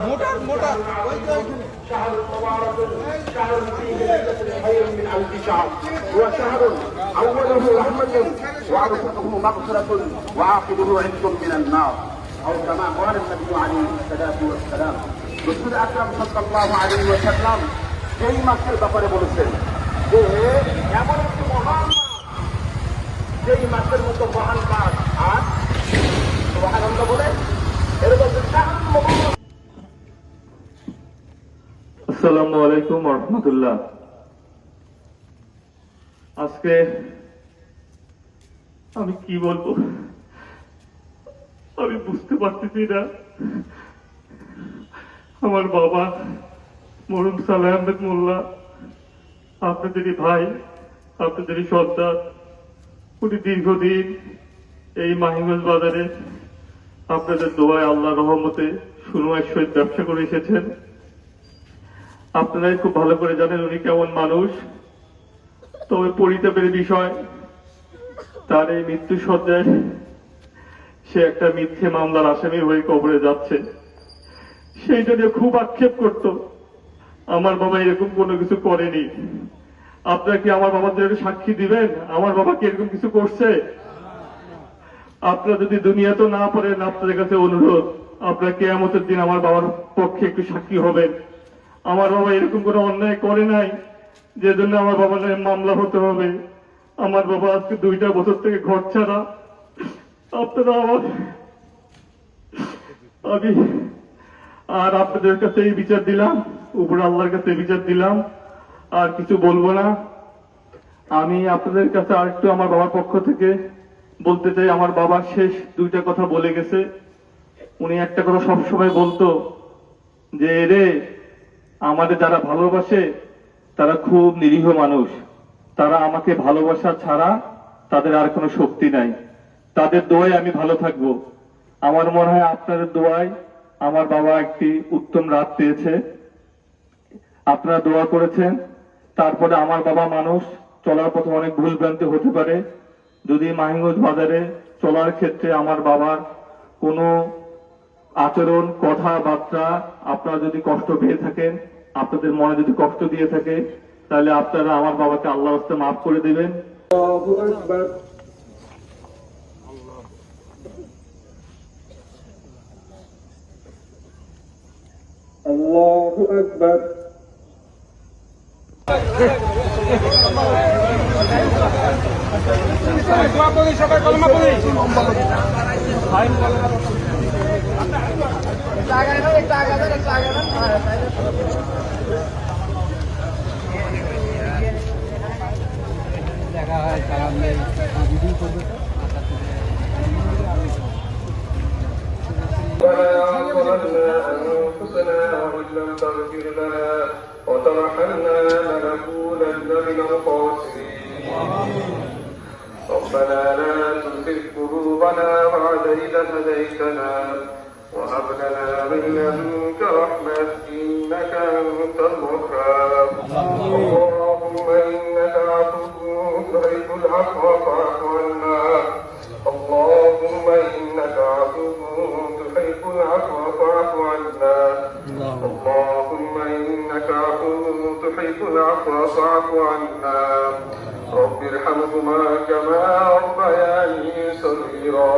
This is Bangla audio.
شهر مبارك شهر فيه ليلة خير من 1000 شهر هو شهر أوله رحمة وأوسطه مغفرة وآخره عتق من النار أو كما قال النبي عليه الصلاة والسلام رسول أكرم صلى الله عليه وسلم এই মাসের ব্যাপারে বলেছেন যে এমন একটি মহান মাস যেই মাসের মতো মহান মাস আর সুবহানাল্লাহ বলে এরকম শাহরুল মুবারক। আসসালামু আলাইকুম ওয়া রাহমাতুল্লাহ। আজকে আমি কি বলবো আমি বুঝতে পারতেছি না। আমার বাবা মরহুম সালেহ আহমেদ মোল্লা, আপনাদেরই ভাই, আপনাদেরই সর্দার, উনি দীর্ঘদিন এই মাহিগঞ্জ বাজারে আপনাদের দোয়ায় আল্লাহ রহমতে সুনয়ের সহিত ব্যবসা করে এসেছেন। আপনারাই খুব ভালো করে জানেন উনি কেমন মানুষ। তবে পরিতাপের বিষয়, তার এই মৃত্যু সজ্জায় সে একটা মিথ্যে মামলার আসামি হয়ে কবরে যাচ্ছে। সেইটা নিয়ে খুব আক্ষেপ করত, আমার বাবা এরকম কোনো কিছু করেনি। আপনারা কি আমার বাবাদের সাক্ষী দিবেন আমার বাবা কি এরকম কিছু করছে? আপনারা যদি দুনিয়া তো না পারেন, আপনাদের কাছে অনুরোধ, আপনারা কিয়ামতের দিন আমার বাবার পক্ষে একটু সাক্ষী হবেন। আমার বাবা এরকম কোনো অন্যায় করে নাই যে জন্য আমার বাবার নামে মামলা হতে হবে। আমার বাবা আজকে 2টা বছর থেকে ঘর ছাড়া। আপনারা আমি আর আপনাদের কাছে এই বিচার দিলাম, উপরে আল্লাহর কাছে বিচার দিলাম, আর কিছু বলবো না। আমি আপনাদের কাছে আরেকটু আমার বাবার পক্ষ থেকে বলতে চাই, আমার বাবা শেষ 2টা কথা বলে গেছে। উনি একটা কথা সবসময় বলতো যে রে, আমাদের যারা ভালোবাসে তারা খুব নিরীহ মানুষ, তারা আমাকে ভালোবাসা ছাড়া তাদের আর কোনো শক্তি নাই, তাদের দোয়ায় আমি ভালো থাকবো। আমার মনে হয় আপনাদের দোয়ায় আমার বাবা একটি উত্তম রাত পেয়েছে। আপনারা দোয়া করেছেন। তারপরে আমার বাবা মানুষ, চলার পথে অনেক ভুল ভ্রান্তি হতে পারে। যদি মাহিগঞ্জ বাজারে চলার ক্ষেত্রে আমার বাবার কোনো আচরণ কথাবার্তা আপনারা যদি কষ্ট পেয়ে থাকেন, আপনাদের মনে যদি কষ্ট দিয়ে থাকে, তাহলে আপনারা আমার বাবাকে আল্লাহর রাস্তায় মাফ করে দিবেন। আল্লাহু আকবার। আল্লাহু আকবার। সবাই কলমা পড়ি। দেখা হয় সালাম নেই ভিডিও করবে তো। أنفسنا وإن لم تغفر لنا وترحمنا لنكونن من الخاسرين. ربنا لا تزغ قلوبنا بعد إذ هديتنا وهب لنا من لدنك رحمة إنك أنت الوهاب. اللهم إنك عفو تحب العفو فاعف عنا. اللهم إنك عفو تحب العفو فاعف عنا. اللهم إنك عفو تحب العفو فاعف عنا. رب ارحمهما كما ربياني صغيرا.